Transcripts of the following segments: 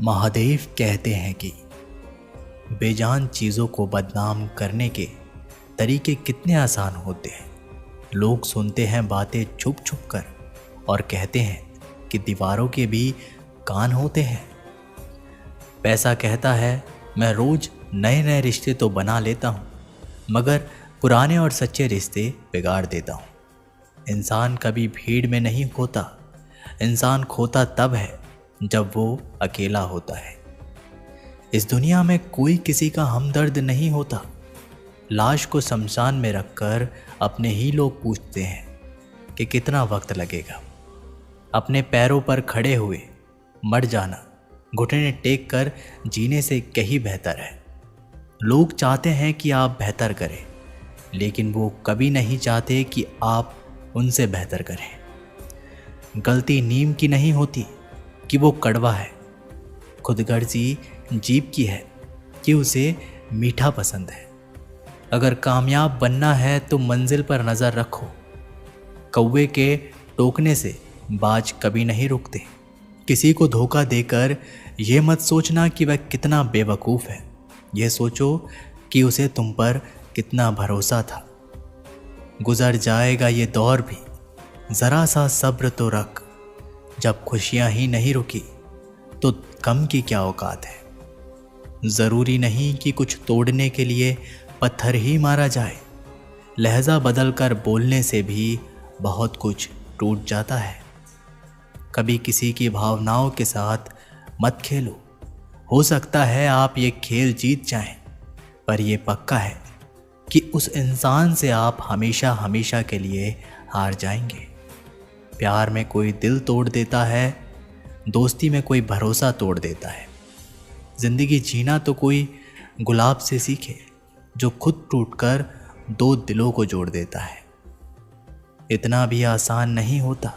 महादेव कहते हैं कि बेजान चीज़ों को बदनाम करने के तरीके कितने आसान होते हैं। लोग सुनते हैं बातें छुप छुप कर और कहते हैं कि दीवारों के भी कान होते हैं। पैसा कहता है मैं रोज़ नए नए रिश्ते तो बना लेता हूँ, मगर पुराने और सच्चे रिश्ते बिगाड़ देता हूँ। इंसान कभी भीड़ में नहीं खोता, इंसान खोता तब है जब वो अकेला होता है। इस दुनिया में कोई किसी का हमदर्द नहीं होता। लाश को शमशान में रखकर अपने ही लोग पूछते हैं कि कितना वक्त लगेगा। अपने पैरों पर खड़े हुए मर जाना घुटने टेक कर जीने से कहीं बेहतर है। लोग चाहते हैं कि आप बेहतर करें, लेकिन वो कभी नहीं चाहते कि आप उनसे बेहतर करें। गलती नीम की नहीं होती कि वो कड़वा है, खुदगर्जी जीभ की है कि उसे मीठा पसंद है। अगर कामयाब बनना है तो मंजिल पर नज़र रखो। कौवे के टोकने से बाज कभी नहीं रुकते। किसी को धोखा देकर ये मत सोचना कि वह कितना बेवकूफ़ है, यह सोचो कि उसे तुम पर कितना भरोसा था। गुजर जाएगा ये दौर भी, ज़रा सा सब्र तो रख। जब खुशियाँ ही नहीं रुकी तो गम की क्या औकात है। ज़रूरी नहीं कि कुछ तोड़ने के लिए पत्थर ही मारा जाए। लहजा बदल कर बोलने से भी बहुत कुछ टूट जाता है। कभी किसी की भावनाओं के साथ मत खेलो। हो सकता है आप ये खेल जीत जाएं, पर यह पक्का है कि उस इंसान से आप हमेशा हमेशा के लिए हार जाएंगे। प्यार में कोई दिल तोड़ देता है, दोस्ती में कोई भरोसा तोड़ देता है। ज़िंदगी जीना तो कोई गुलाब से सीखे जो खुद टूटकर दो दिलों को जोड़ देता है। इतना भी आसान नहीं होता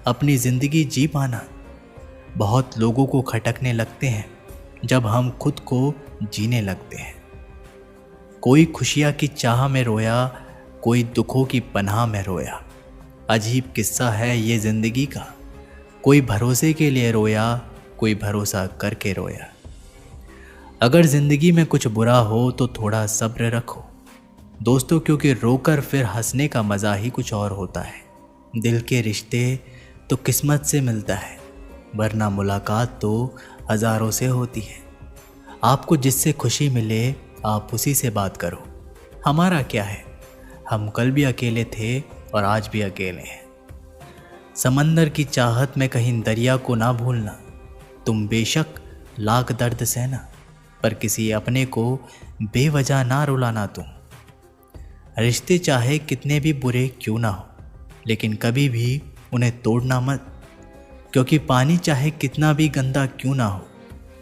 अपनी ज़िंदगी जी पाना। बहुत लोगों को खटकने लगते हैं जब हम खुद को जीने लगते हैं। कोई खुशियाँ की चाह में रोया, कोई दुखों की पनाह में रोया। अजीब किस्सा है ये ज़िंदगी का। कोई भरोसे के लिए रोया, कोई भरोसा करके रोया। अगर ज़िंदगी में कुछ बुरा हो तो थोड़ा सब्र रखो दोस्तों, क्योंकि रोकर फिर हंसने का मज़ा ही कुछ और होता है। दिल के रिश्ते तो किस्मत से मिलता है, वरना मुलाकात तो हज़ारों से होती है। आपको जिससे खुशी मिले आप उसी से बात करो। हमारा क्या है, हम कल भी अकेले थे और आज भी अकेले हैं। समंदर की चाहत में कहीं दरिया को ना भूलना। तुम बेशक लाख दर्द सहना, पर किसी अपने को बेवजह ना रुलाना। तुम रिश्ते चाहे कितने भी बुरे क्यों ना हो, लेकिन कभी भी उन्हें तोड़ना मत, क्योंकि पानी चाहे कितना भी गंदा क्यों ना हो,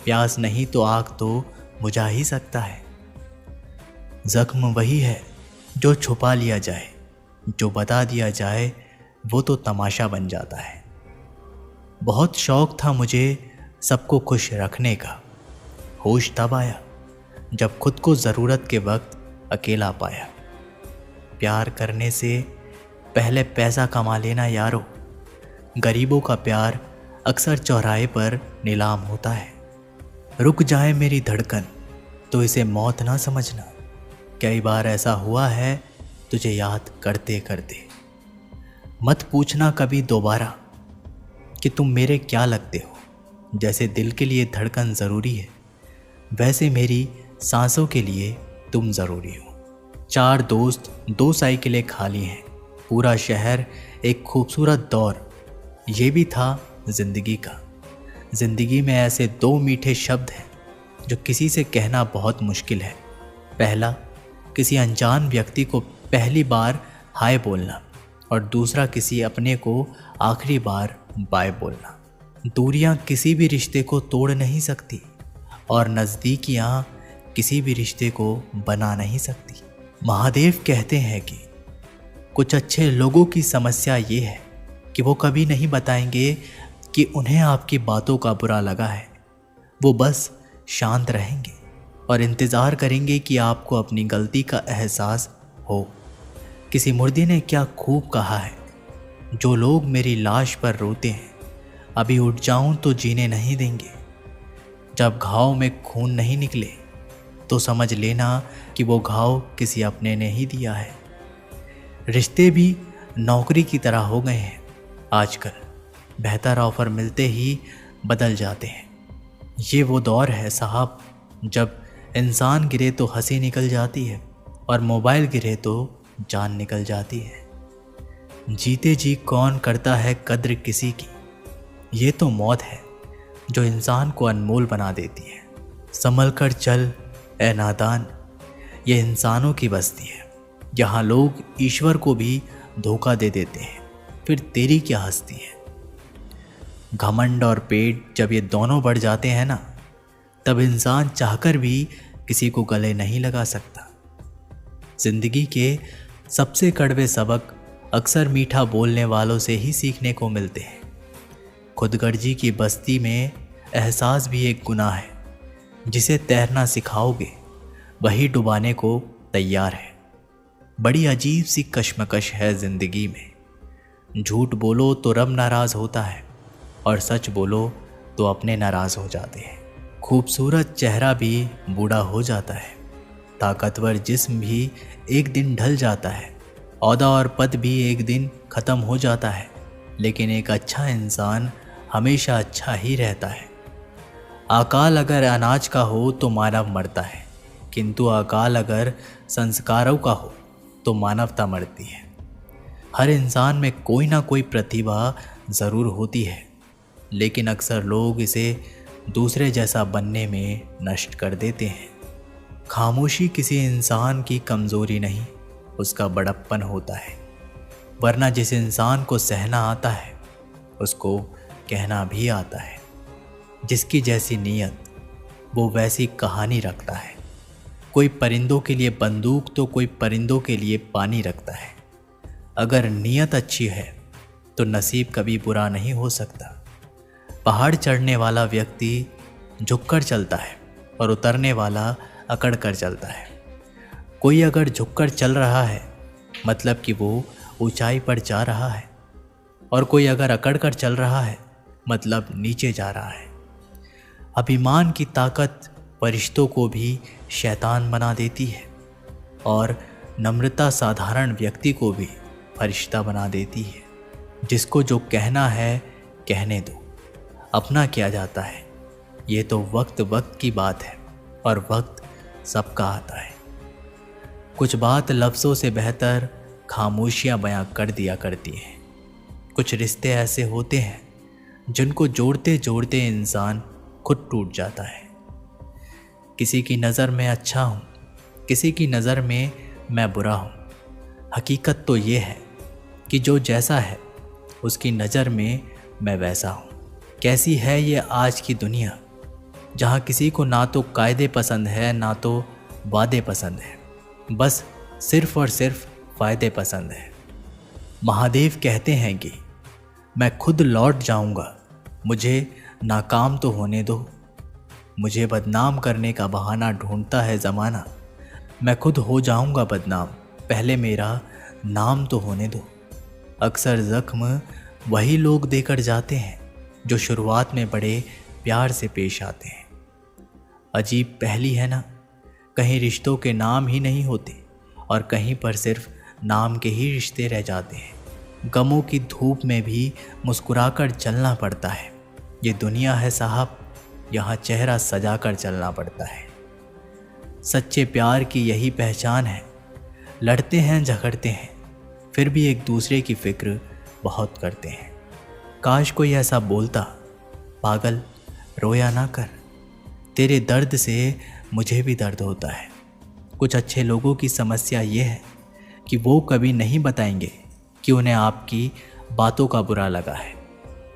प्यास नहीं तो आग तो बुझा ही सकता है। जख्म वही है जो छुपा लिया जाए, जो बता दिया जाए वो तो तमाशा बन जाता है। बहुत शौक था मुझे सबको खुश रखने का। होश तब आया जब खुद को ज़रूरत के वक्त अकेला पाया। प्यार करने से पहले पैसा कमा लेना यारो। गरीबों का प्यार अक्सर चौराहे पर नीलाम होता है। रुक जाए मेरी धड़कन तो इसे मौत ना समझना। कई बार ऐसा हुआ है तुझे याद करते करते। मत पूछना कभी दोबारा कि तुम मेरे क्या लगते हो। जैसे दिल के लिए धड़कन ज़रूरी है, वैसे मेरी सांसों के लिए तुम ज़रूरी हो। 4 दोस्त 2 साइकिलें खाली हैं, पूरा शहर एक खूबसूरत दौर। ये भी था ज़िंदगी का। ज़िंदगी में ऐसे 2 मीठे शब्द हैं जो किसी से कहना बहुत मुश्किल है। पहला, किसी अनजान व्यक्ति को पहली बार हाय बोलना, और दूसरा किसी अपने को आखिरी बार बाय बोलना। दूरियां किसी भी रिश्ते को तोड़ नहीं सकती, और नज़दीकियां किसी भी रिश्ते को बना नहीं सकती। महादेव कहते हैं कि कुछ अच्छे लोगों की समस्या ये है कि वो कभी नहीं बताएंगे कि उन्हें आपकी बातों का बुरा लगा है। वो बस शांत रहेंगे और इंतज़ार करेंगे कि आपको अपनी गलती का एहसास हो। किसी मुर्दे ने क्या खूब कहा है, जो लोग मेरी लाश पर रोते हैं अभी उठ जाऊं तो जीने नहीं देंगे। जब घाव में खून नहीं निकले तो समझ लेना कि वो घाव किसी अपने ने ही दिया है। रिश्ते भी नौकरी की तरह हो गए हैं आजकल, बेहतर ऑफर मिलते ही बदल जाते हैं। ये वो दौर है साहब जब इंसान गिरे तो हंसी निकल जाती है और मोबाइल गिरे तो जान निकल जाती है। जीते जी कौन करता है कद्र किसी की, ये तो मौत है जो इंसान को अनमोल बना देती है। संभल कर चल ए नादान, ये इंसानों की बस्ती है, यहाँ लोग ईश्वर को भी धोखा दे देते हैं, फिर तेरी क्या हस्ती है। घमंड और पेट जब ये दोनों बढ़ जाते हैं ना, तब इंसान चाहकर भी किसी को गले नहीं लगा सकता। जिंदगी के सबसे कड़वे सबक अक्सर मीठा बोलने वालों से ही सीखने को मिलते हैं। खुदगर्जी की बस्ती में एहसास भी एक गुनाह है, जिसे तैरना सिखाओगे वही डुबाने को तैयार है। बड़ी अजीब सी कश्मकश है जिंदगी में। झूठ बोलो तो रब नाराज होता है और सच बोलो तो अपने नाराज हो जाते हैं। खूबसूरत चेहरा भी बूढ़ा हो जाता है, ताकतवर जिस्म भी एक दिन ढल जाता है, औहदा और पद भी एक दिन ख़त्म हो जाता है, लेकिन एक अच्छा इंसान हमेशा अच्छा ही रहता है। अकाल अगर अनाज का हो तो मानव मरता है, किंतु अकाल अगर संस्कारों का हो तो मानवता मरती है। हर इंसान में कोई ना कोई प्रतिभा ज़रूर होती है, लेकिन अक्सर लोग इसे दूसरे जैसा बनने में नष्ट कर देते हैं। खामोशी किसी इंसान की कमज़ोरी नहीं, उसका बड़प्पन होता है। वरना जिस इंसान को सहना आता है उसको कहना भी आता है। जिसकी जैसी नीयत वो वैसी कहानी रखता है। कोई परिंदों के लिए बंदूक तो कोई परिंदों के लिए पानी रखता है। अगर नीयत अच्छी है तो नसीब कभी बुरा नहीं हो सकता। पहाड़ चढ़ने वाला व्यक्ति झुककर चलता है और उतरने वाला अकड़ कर चलता है। कोई अगर झुककर चल रहा है मतलब कि वो ऊंचाई पर जा रहा है, और कोई अगर अकड़ कर चल रहा है मतलब नीचे जा रहा है। अभिमान की ताकत फरिश्तों को भी शैतान बना देती है और नम्रता साधारण व्यक्ति को भी फरिश्ता बना देती है। जिसको जो कहना है कहने दो, अपना किया जाता है। ये तो वक्त वक्त की बात है और वक्त सबका आता है। कुछ बात लफ्ज़ों से बेहतर खामोशियाँ बयां कर दिया करती हैं। कुछ रिश्ते ऐसे होते हैं जिनको जोड़ते जोड़ते इंसान खुद टूट जाता है। किसी की नज़र में अच्छा हूँ, किसी की नज़र में मैं बुरा हूँ। हकीकत तो ये है कि जो जैसा है उसकी नज़र में मैं वैसा हूँ। कैसी है ये आज की दुनिया, जहाँ किसी को ना तो कायदे पसंद है ना तो वादे पसंद है, बस सिर्फ और सिर्फ फ़ायदे पसंद है। महादेव कहते हैं कि मैं खुद लौट जाऊंगा, मुझे नाकाम तो होने दो। मुझे बदनाम करने का बहाना ढूंढता है ज़माना, मैं खुद हो जाऊंगा बदनाम, पहले मेरा नाम तो होने दो। अक्सर ज़ख्म वही लोग देकर जाते हैं जो शुरुआत में बड़े प्यार से पेश आते हैं। अजीब पहली है ना, कहीं रिश्तों के नाम ही नहीं होते और कहीं पर सिर्फ नाम के ही रिश्ते रह जाते हैं। गमों की धूप में भी मुस्कुराकर चलना पड़ता है। ये दुनिया है साहब, यहाँ चेहरा सजाकर चलना पड़ता है। सच्चे प्यार की यही पहचान है, लड़ते हैं झगड़ते हैं फिर भी एक दूसरे की फिक्र बहुत करते हैं। काश कोई ऐसा बोलता, पागल रोया ना कर, तेरे दर्द से मुझे भी दर्द होता है। कुछ अच्छे लोगों की समस्या ये है कि वो कभी नहीं बताएंगे कि उन्हें आपकी बातों का बुरा लगा है।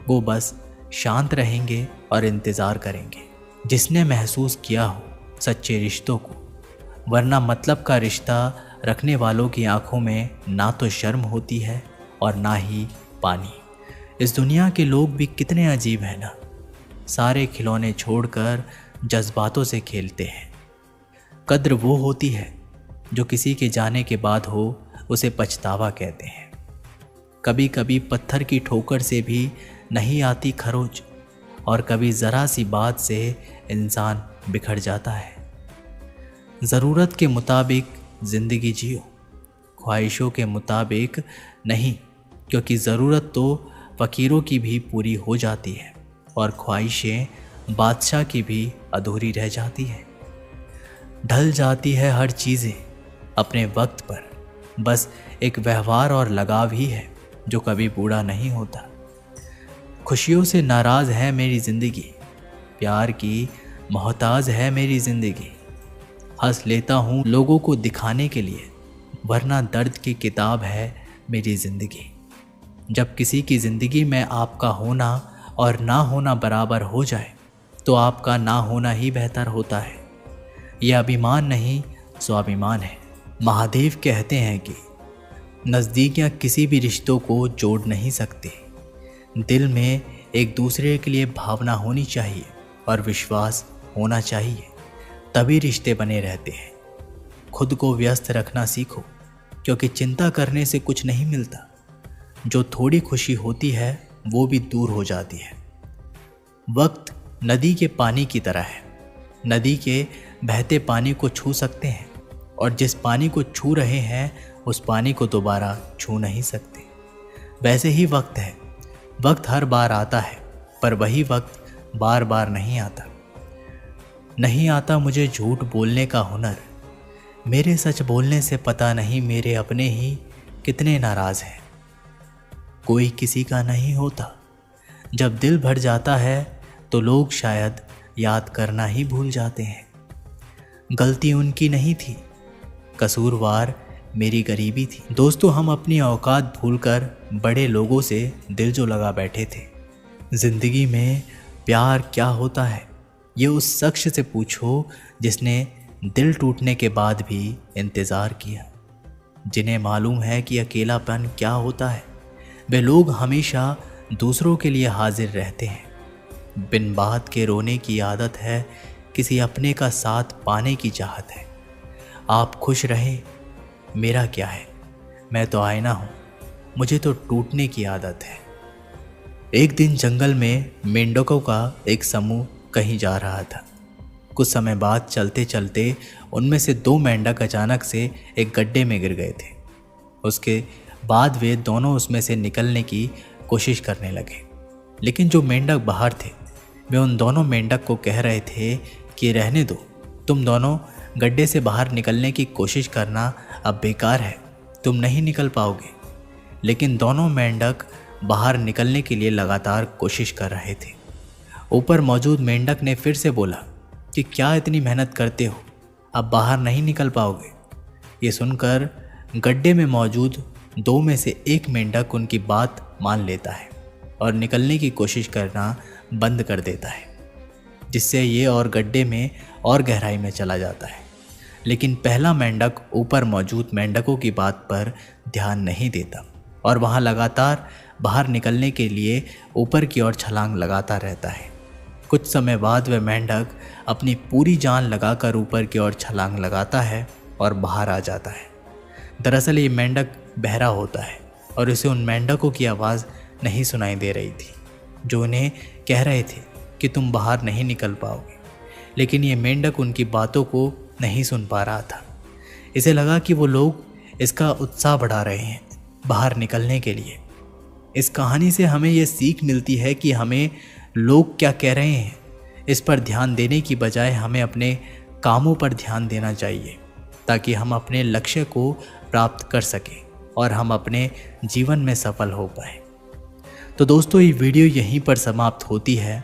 वो बस शांत रहेंगे और इंतज़ार करेंगे जिसने महसूस किया हो सच्चे रिश्तों को। वरना मतलब का रिश्ता रखने वालों की आंखों में ना तो शर्म होती है और ना ही पानी। इस दुनिया के लोग भी कितने अजीब हैं ना, सारे खिलौने छोड़कर जज्बातों से खेलते हैं। कद्र वो होती है जो किसी के जाने के बाद हो उसे पछतावा कहते हैं। कभी कभी पत्थर की ठोकर से भी नहीं आती खरोच, और कभी ज़रा सी बात से इंसान बिखर जाता है। ज़रूरत के मुताबिक ज़िंदगी जियो, ख्वाहिशों के मुताबिक नहीं, क्योंकि ज़रूरत तो फ़कीरों की भी पूरी हो जाती है और ख्वाहिशें बादशाह की भी अधूरी रह जाती है। ढल जाती है हर चीज़ें अपने वक्त पर, बस एक व्यवहार और लगाव ही है जो कभी बूढ़ा नहीं होता। खुशियों से नाराज़ है मेरी ज़िंदगी, प्यार की मोहताज है मेरी ज़िंदगी। हंस लेता हूँ लोगों को दिखाने के लिए, वरना दर्द की किताब है मेरी ज़िंदगी। जब किसी की ज़िंदगी में आपका होना और ना होना बराबर हो जाए तो आपका ना होना ही बेहतर होता है। यह अभिमान नहीं स्वाभिमान है। महादेव कहते हैं कि नज़दीकियाँ किसी भी रिश्तों को जोड़ नहीं सकती। दिल में एक दूसरे के लिए भावना होनी चाहिए और विश्वास होना चाहिए, तभी रिश्ते बने रहते हैं। खुद को व्यस्त रखना सीखो, क्योंकि चिंता करने से कुछ नहीं मिलता। जो थोड़ी खुशी होती है वो भी दूर हो जाती है। वक्त नदी के पानी की तरह है। नदी के बहते पानी को छू सकते हैं और जिस पानी को छू रहे हैं उस पानी को दोबारा छू नहीं सकते। वैसे ही वक्त है। वक्त हर बार आता है, पर वही वक्त बार बार नहीं आता। नहीं आता मुझे झूठ बोलने का हुनर, मेरे सच बोलने से पता नहीं मेरे अपने ही कितने नाराज़ हैं। कोई किसी का नहीं होता। जब दिल भर जाता है तो लोग शायद याद करना ही भूल जाते हैं। गलती उनकी नहीं थी, कसूरवार मेरी गरीबी थी। दोस्तों, हम अपनी औकात भूलकर बड़े लोगों से दिल जो लगा बैठे थे। ज़िंदगी में प्यार क्या होता है ये उस शख्स से पूछो जिसने दिल टूटने के बाद भी इंतज़ार किया। जिन्हें मालूम है कि अकेलापन क्या होता है, वे लोग हमेशा दूसरों के लिए हाजिर रहते हैं। बिन बात के रोने की आदत है, किसी अपने का साथ पाने की चाहत है। आप खुश रहें, मेरा क्या है, मैं तो आईना हूँ, मुझे तो टूटने की आदत है। एक दिन जंगल में मेंढकों का एक समूह कहीं जा रहा था। कुछ समय बाद चलते चलते उनमें से 2 मेंढक अचानक से एक गड्ढे में गिर गए थे। उसके बाद वे दोनों उसमें से निकलने की कोशिश करने लगे, लेकिन जो मेंढक बाहर थे वे उन दोनों मेंढक को कह रहे थे कि रहने दो, तुम दोनों गड्ढे से बाहर निकलने की कोशिश करना अब बेकार है, तुम नहीं निकल पाओगे। लेकिन दोनों मेंढक बाहर निकलने के लिए लगातार कोशिश कर रहे थे। ऊपर मौजूद मेंढक ने फिर से बोला कि क्या इतनी मेहनत करते हो, अब बाहर नहीं निकल पाओगे। ये सुनकर गड्ढे में मौजूद 2 में से एक मेंढक उनकी बात मान लेता है और निकलने की कोशिश करना बंद कर देता है, जिससे ये और गड्ढे में और गहराई में चला जाता है। लेकिन पहला मेंढक ऊपर मौजूद मेंढकों की बात पर ध्यान नहीं देता और वहाँ लगातार बाहर निकलने के लिए ऊपर की ओर छलांग लगाता रहता है। कुछ समय बाद वह मेंढक अपनी पूरी जान लगाकर ऊपर की ओर छलांग लगाता है और बाहर आ जाता है। दरअसल ये मेंढक बहरा होता है और उसे उन मेंढकों की आवाज़ नहीं सुनाई दे रही थी जो उन्हें कह रहे थे कि तुम बाहर नहीं निकल पाओगे। लेकिन ये मेंढक उनकी बातों को नहीं सुन पा रहा था। इसे लगा कि वो लोग इसका उत्साह बढ़ा रहे हैं बाहर निकलने के लिए। इस कहानी से हमें ये सीख मिलती है कि हमें लोग क्या कह रहे हैं इस पर ध्यान देने की बजाय हमें अपने कामों पर ध्यान देना चाहिए, ताकि हम अपने लक्ष्य को प्राप्त कर सकें और हम अपने जीवन में सफल हो पाए। तो दोस्तों, ये वीडियो यहीं पर समाप्त होती है।